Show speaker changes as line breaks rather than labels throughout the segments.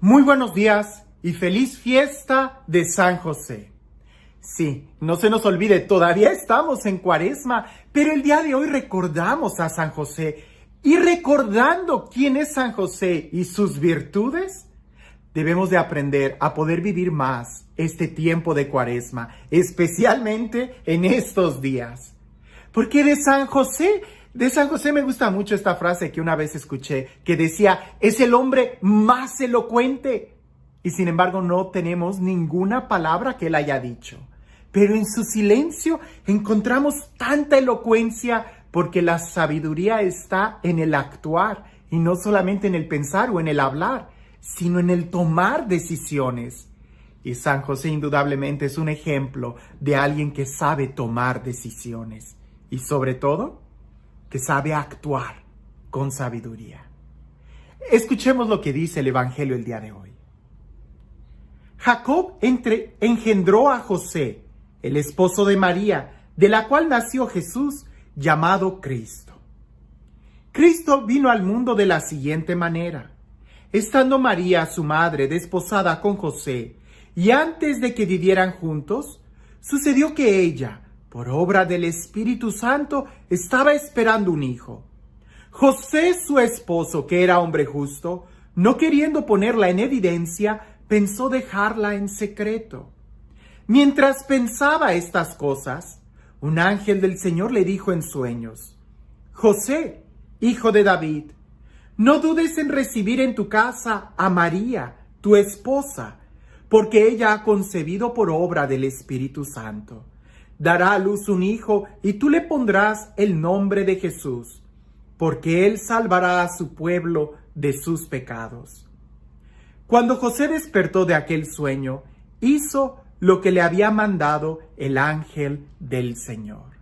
Muy buenos días y feliz fiesta de San José. Sí, no se nos olvide, todavía estamos en Cuaresma, pero el día de hoy recordamos a San José. Y recordando quién es San José y sus virtudes, debemos de aprender a poder vivir más este tiempo de Cuaresma, especialmente en estos días. Porque de San José me gusta mucho esta frase que una vez escuché, que decía, es el hombre más elocuente. Y sin embargo no tenemos ninguna palabra que él haya dicho. Pero en su silencio encontramos tanta elocuencia porque la sabiduría está en el actuar y no solamente en el pensar o en el hablar, sino en el tomar decisiones. Y San José indudablemente es un ejemplo de alguien que sabe tomar decisiones y sobre todo que sabe actuar con sabiduría. Escuchemos lo que dice el Evangelio el día de hoy. Jacob engendró a José, el esposo de María, de la cual nació Jesús, llamado Cristo. Cristo vino al mundo de la siguiente manera. Estando María, su madre, desposada con José, y antes de que vivieran juntos, sucedió que ella, por obra del Espíritu Santo, estaba esperando un hijo. José, su esposo, que era hombre justo, no queriendo ponerla en evidencia, pensó dejarla en secreto. Mientras pensaba estas cosas, un ángel del Señor le dijo en sueños: José, hijo de David, no dudes en recibir en tu casa a María, tu esposa, porque ella ha concebido por obra del Espíritu Santo. Dará a luz un hijo y tú le pondrás el nombre de Jesús, porque él salvará a su pueblo de sus pecados. Cuando José despertó de aquel sueño, hizo lo que le había mandado el ángel del Señor.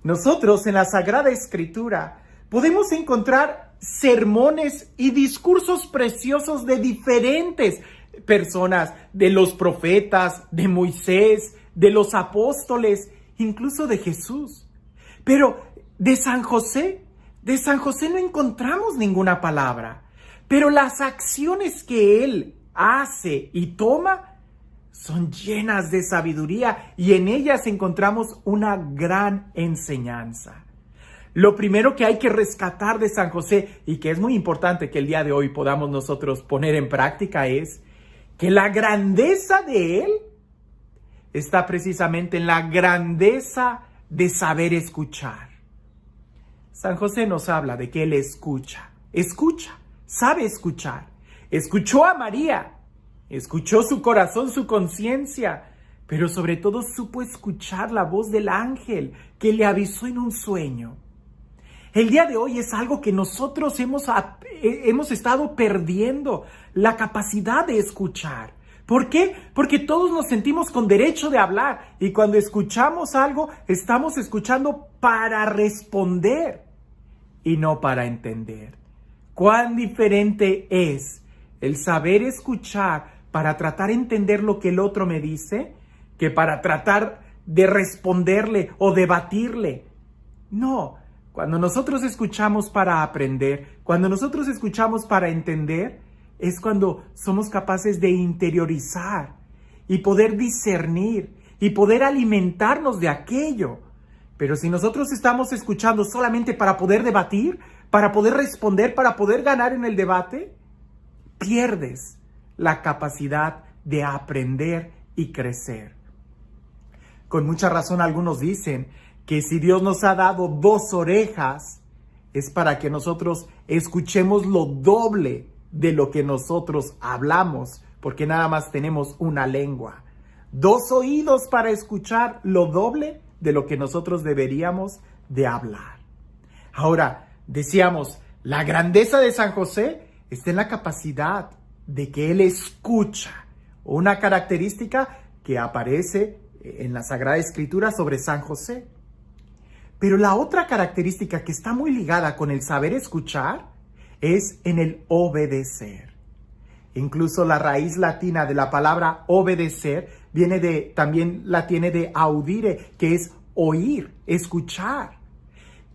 Nosotros en la Sagrada Escritura podemos encontrar sermones y discursos preciosos de diferentes personas, de los profetas, de Moisés, de los apóstoles, incluso de Jesús. Pero de San José no encontramos ninguna palabra. Pero las acciones que él hace y toma son llenas de sabiduría y en ellas encontramos una gran enseñanza. Lo primero que hay que rescatar de San José y que es muy importante que el día de hoy podamos nosotros poner en práctica es que la grandeza de él está precisamente en la grandeza de saber escuchar. San José nos habla de que él escucha, sabe escuchar. Escuchó a María, escuchó su corazón, su conciencia, pero sobre todo supo escuchar la voz del ángel que le avisó en un sueño. El día de hoy es algo que nosotros hemos estado perdiendo, la capacidad de escuchar. ¿Por qué? Porque todos nos sentimos con derecho de hablar y cuando escuchamos algo, estamos escuchando para responder y no para entender. ¿Cuán diferente es el saber escuchar para tratar de entender lo que el otro me dice que para tratar de responderle o debatirle? No. Cuando nosotros escuchamos para aprender, cuando nosotros escuchamos para entender, es cuando somos capaces de interiorizar y poder discernir y poder alimentarnos de aquello. Pero si nosotros estamos escuchando solamente para poder debatir, para poder responder, para poder ganar en el debate, pierdes la capacidad de aprender y crecer. Con mucha razón algunos dicen que si Dios nos ha dado 2 orejas, es para que nosotros escuchemos lo doble de lo que nosotros hablamos, porque nada más tenemos una lengua. 2 oídos para escuchar lo doble de lo que nosotros deberíamos de hablar. Ahora, decíamos, la grandeza de San José está en la capacidad de que él escucha, una característica que aparece en la Sagrada Escritura sobre San José. Pero la otra característica que está muy ligada con el saber escuchar es en el obedecer. Incluso la raíz latina de la palabra obedecer también la tiene de audire, que es oír, escuchar.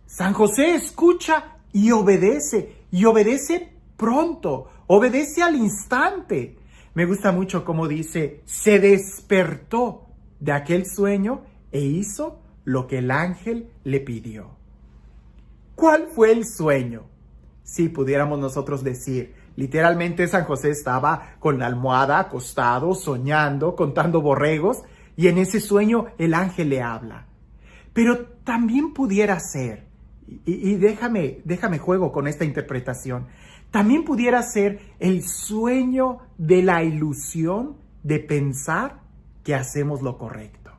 San José escucha y obedece pronto, obedece al instante. Me gusta mucho cómo dice, se despertó de aquel sueño e hizo lo que el ángel le pidió. ¿Cuál fue el sueño? Si pudiéramos nosotros decir, literalmente San José estaba con la almohada acostado, soñando, contando borregos, y en ese sueño el ángel le habla. Pero también pudiera ser, y déjame juego con esta interpretación, también pudiera ser el sueño de la ilusión de pensar que hacemos lo correcto.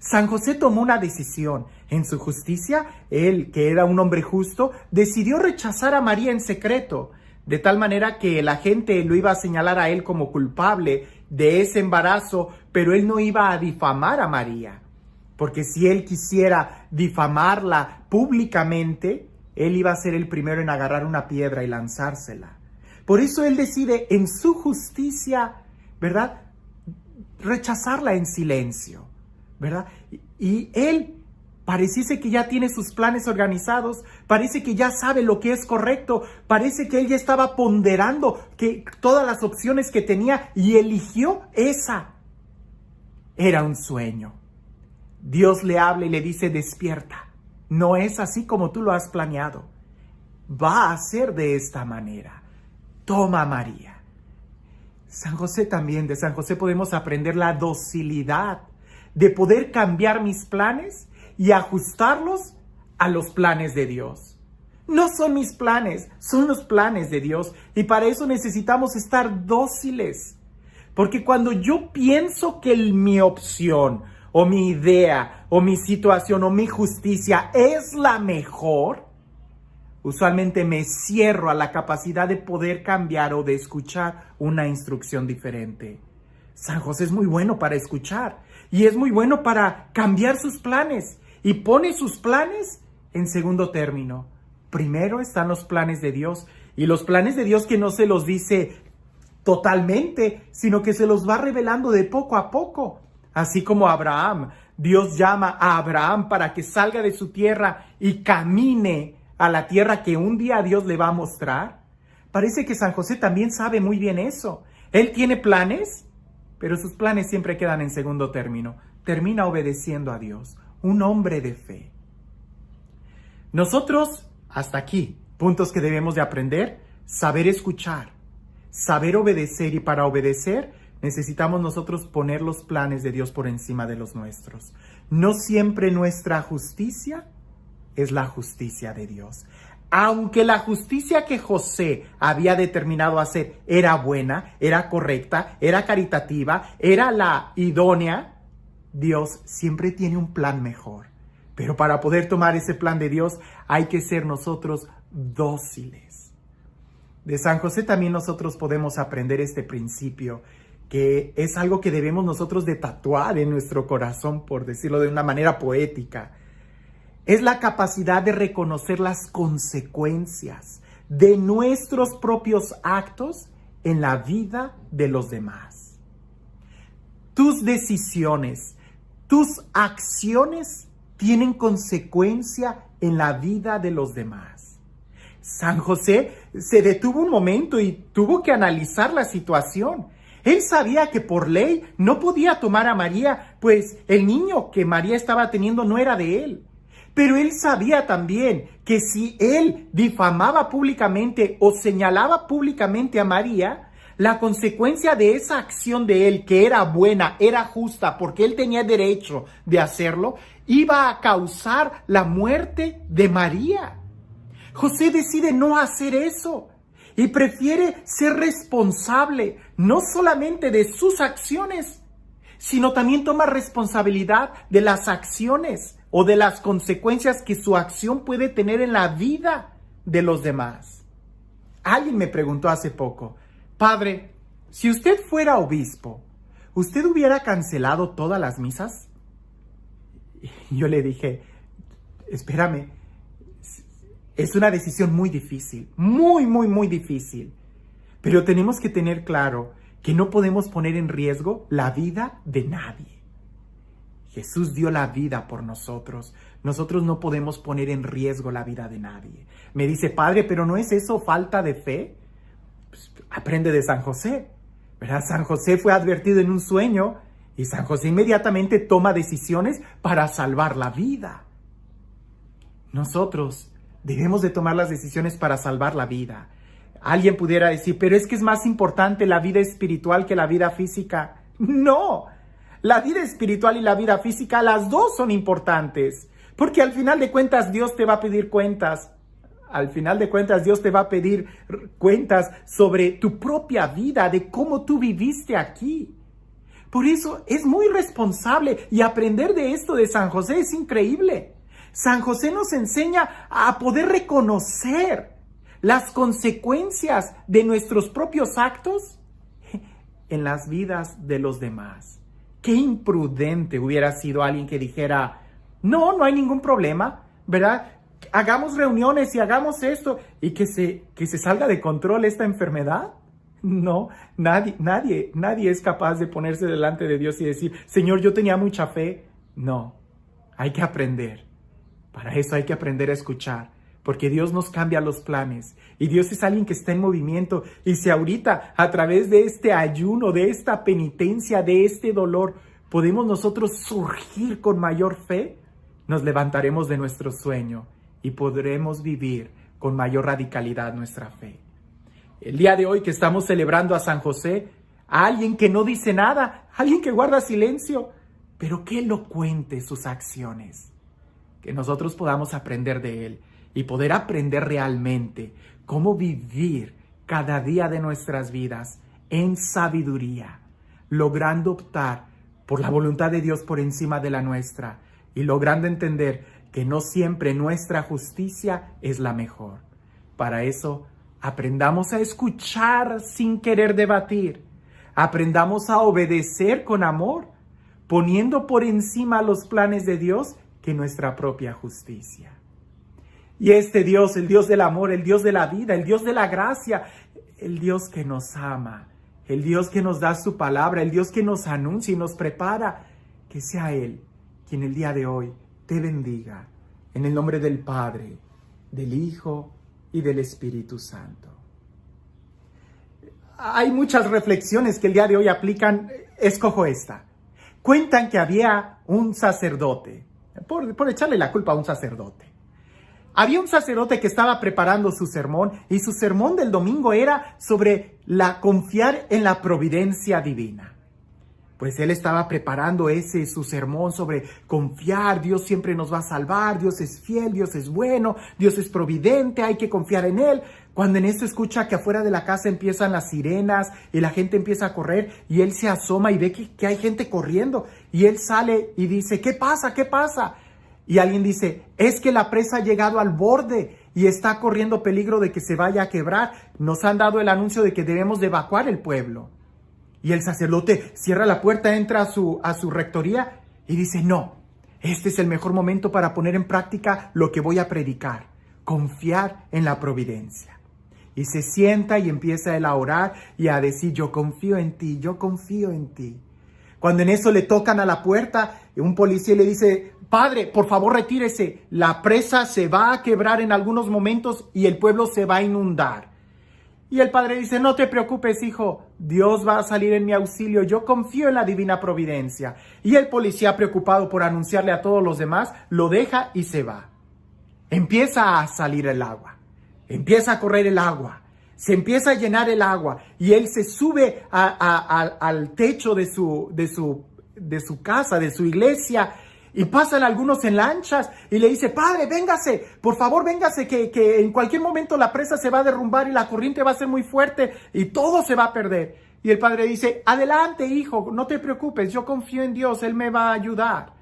San José tomó una decisión. En su justicia, él, que era un hombre justo, decidió rechazar a María en secreto, de tal manera que la gente lo iba a señalar a él como culpable de ese embarazo, pero él no iba a difamar a María, porque si él quisiera difamarla públicamente, él iba a ser el primero en agarrar una piedra y lanzársela. Por eso él decide en su justicia, ¿verdad?, rechazarla en silencio, ¿verdad? Y él pareciese que ya tiene sus planes organizados, parece que ya sabe lo que es correcto, parece que él ya estaba ponderando que todas las opciones que tenía y eligió esa. Era un sueño. Dios le habla y le dice, despierta. No es así como tú lo has planeado. Va a ser de esta manera. Toma a María. San José también, de San José podemos aprender la docilidad de poder cambiar mis planes y ajustarlos a los planes de Dios. No son mis planes, son los planes de Dios. Y para eso necesitamos estar dóciles. Porque cuando yo pienso que mi opción, o mi idea, o mi situación, o mi justicia es la mejor, usualmente me cierro a la capacidad de poder cambiar o de escuchar una instrucción diferente. San José es muy bueno para escuchar y es muy bueno para cambiar sus planes y pone sus planes en segundo término. Primero están los planes de Dios y los planes de Dios que no se los dice totalmente, sino que se los va revelando de poco a poco. Así como Abraham, Dios llama a Abraham para que salga de su tierra y camine a la tierra que un día Dios le va a mostrar. Parece que San José también sabe muy bien eso. Él tiene planes, pero sus planes siempre quedan en segundo término. Termina obedeciendo a Dios, un hombre de fe. Nosotros, hasta aquí, puntos que debemos de aprender: saber escuchar, saber obedecer, y para obedecer necesitamos nosotros poner los planes de Dios por encima de los nuestros. No siempre nuestra justicia es la justicia de Dios. Aunque la justicia que José había determinado hacer era buena, era correcta, era caritativa, era la idónea, Dios siempre tiene un plan mejor. Pero para poder tomar ese plan de Dios hay que ser nosotros dóciles. De San José también nosotros podemos aprender este principio, que es algo que debemos nosotros de tatuar en nuestro corazón, por decirlo de una manera poética. Es la capacidad de reconocer las consecuencias de nuestros propios actos en la vida de los demás. Tus decisiones, tus acciones tienen consecuencia en la vida de los demás. San José se detuvo un momento y tuvo que analizar la situación. Él sabía que por ley no podía tomar a María, pues el niño que María estaba teniendo no era de él. Pero él sabía también que si él difamaba públicamente o señalaba públicamente a María, la consecuencia de esa acción de él, que era buena, era justa, porque él tenía derecho de hacerlo, iba a causar la muerte de María. José decide no hacer eso y prefiere ser responsable no solamente de sus acciones, sino también toma responsabilidad de las acciones o de las consecuencias que su acción puede tener en la vida de los demás. Alguien me preguntó hace poco: Padre, si usted fuera obispo, ¿usted hubiera cancelado todas las misas? Y yo le dije: espérame, es una decisión muy difícil, muy difícil. Pero tenemos que tener claro que no podemos poner en riesgo la vida de nadie. Jesús dio la vida por nosotros. Nosotros no podemos poner en riesgo la vida de nadie. Me dice: Padre, ¿pero no es eso falta de fe? Aprende de San José, ¿verdad? San José fue advertido en un sueño y San José inmediatamente toma decisiones para salvar la vida. Nosotros debemos de tomar las decisiones para salvar la vida. Alguien pudiera decir, pero es que es más importante la vida espiritual que la vida física. No, la vida espiritual y la vida física, las dos son importantes, porque al final de cuentas Dios te va a pedir cuentas. Al final de cuentas Dios te va a pedir cuentas sobre tu propia vida, de cómo tú viviste aquí. Por eso es muy responsable y aprender de esto de San José es increíble. San José nos enseña a poder reconocer las consecuencias de nuestros propios actos en las vidas de los demás. Qué imprudente hubiera sido alguien que dijera, no hay ningún problema, ¿verdad? Hagamos reuniones y hagamos esto y que se salga de control esta enfermedad. No, nadie es capaz de ponerse delante de Dios y decir, Señor, yo tenía mucha fe. No, hay que aprender. Para eso hay que aprender a escuchar, porque Dios nos cambia los planes y Dios es alguien que está en movimiento. Y si ahorita a través de este ayuno, de esta penitencia, de este dolor, podemos nosotros surgir con mayor fe, nos levantaremos de nuestro sueño y podremos vivir con mayor radicalidad nuestra fe. El día de hoy que estamos celebrando a San José, a alguien que no dice nada, a alguien que guarda silencio, pero qué elocuente sus acciones. Que nosotros podamos aprender de él y poder aprender realmente cómo vivir cada día de nuestras vidas en sabiduría, logrando optar por la voluntad de Dios por encima de la nuestra y logrando entender que no siempre nuestra justicia es la mejor. Para eso, aprendamos a escuchar sin querer debatir. Aprendamos a obedecer con amor, poniendo por encima los planes de Dios que nuestra propia justicia. Y este Dios, el Dios del amor, el Dios de la vida, el Dios de la gracia, el Dios que nos ama, el Dios que nos da su palabra, el Dios que nos anuncia y nos prepara, que sea Él quien el día de hoy te bendiga. En el nombre del Padre, del Hijo y del Espíritu Santo. Hay muchas reflexiones que el día de hoy aplican. Escojo esta. Cuentan que había un sacerdote, por echarle la culpa a un sacerdote. Había un sacerdote que estaba preparando su sermón y su sermón del domingo era sobre confiar en la providencia divina. Pues él estaba preparando su sermón sobre confiar, Dios siempre nos va a salvar, Dios es fiel, Dios es bueno, Dios es providente, hay que confiar en Él. Cuando en esto escucha que afuera de la casa empiezan las sirenas y la gente empieza a correr y él se asoma y ve que hay gente corriendo y él sale y dice, ¿qué pasa? ¿Qué pasa? Y alguien dice, es que la presa ha llegado al borde y está corriendo peligro de que se vaya a quebrar. Nos han dado el anuncio de que debemos de evacuar el pueblo. Y el sacerdote cierra la puerta, entra a su rectoría y dice, no, este es el mejor momento para poner en práctica lo que voy a predicar, confiar en la providencia. Y se sienta y empieza él a orar y a decir, yo confío en ti, yo confío en ti. Cuando en eso le tocan a la puerta, un policía le dice, padre, por favor retírese, la presa se va a quebrar en algunos momentos y el pueblo se va a inundar. Y el padre dice, no te preocupes, hijo, Dios va a salir en mi auxilio, yo confío en la divina providencia. Y el policía, preocupado por anunciarle a todos los demás, lo deja y se va. Empieza a salir el agua, empieza a correr el agua, se empieza a llenar el agua y él se sube al techo de su casa, de su iglesia. Y pasan algunos en lanchas y le dice, padre, véngase, por favor, véngase, que en cualquier momento la presa se va a derrumbar y la corriente va a ser muy fuerte y todo se va a perder. Y el padre dice, adelante, hijo, no te preocupes, yo confío en Dios, Él me va a ayudar.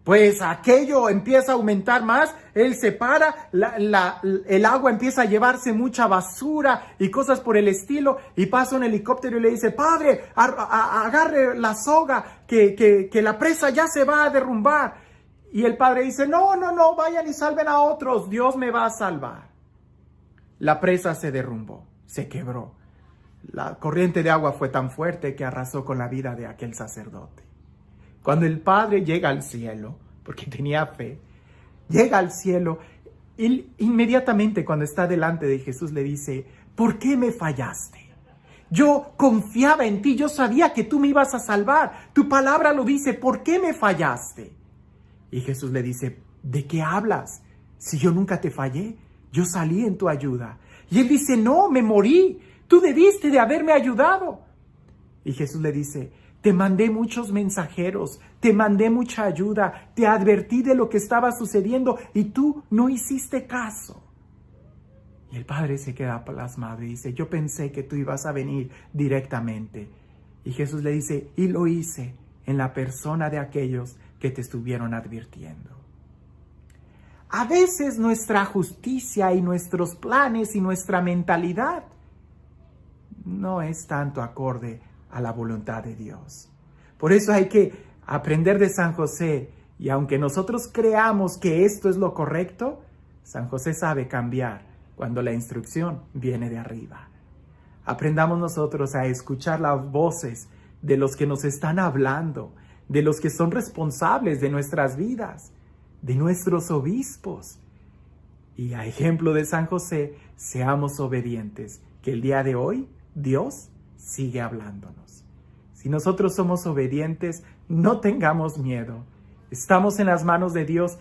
Pues aquello empieza a aumentar más, él se para, el agua empieza a llevarse mucha basura y cosas por el estilo, y pasa un helicóptero y le dice, padre, agarre la soga, que la presa ya se va a derrumbar. Y el padre dice, no, vayan y salven a otros, Dios me va a salvar. La presa se derrumbó, se quebró. La corriente de agua fue tan fuerte que arrasó con la vida de aquel sacerdote. Cuando el padre llega al cielo, porque tenía fe, llega al cielo, él inmediatamente cuando está delante de Jesús le dice, ¿por qué me fallaste? Yo confiaba en ti, yo sabía que tú me ibas a salvar. Tu palabra lo dice, ¿por qué me fallaste? Y Jesús le dice, ¿de qué hablas? Si yo nunca te fallé, yo salí en tu ayuda. Y él dice, no, me morí. Tú debiste de haberme ayudado. Y Jesús le dice, te mandé muchos mensajeros, te mandé mucha ayuda, te advertí de lo que estaba sucediendo y tú no hiciste caso. Y el padre se queda plasmado y dice, yo pensé que tú ibas a venir directamente. Y Jesús le dice, y lo hice en la persona de aquellos que te estuvieron advirtiendo. A veces nuestra justicia y nuestros planes y nuestra mentalidad no es tanto acorde a la voluntad de Dios. Por eso hay que aprender de San José, y aunque nosotros creamos que esto es lo correcto, San José sabe cambiar cuando la instrucción viene de arriba. Aprendamos nosotros a escuchar las voces de los que nos están hablando, de los que son responsables de nuestras vidas, de nuestros obispos. Y a ejemplo de San José, seamos obedientes, que el día de hoy Dios sigue hablándonos. Si nosotros somos obedientes, no tengamos miedo. Estamos en las manos de Dios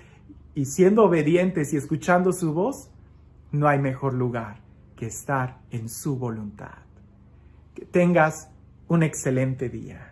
y siendo obedientes y escuchando su voz, no hay mejor lugar que estar en su voluntad. Que tengas un excelente día.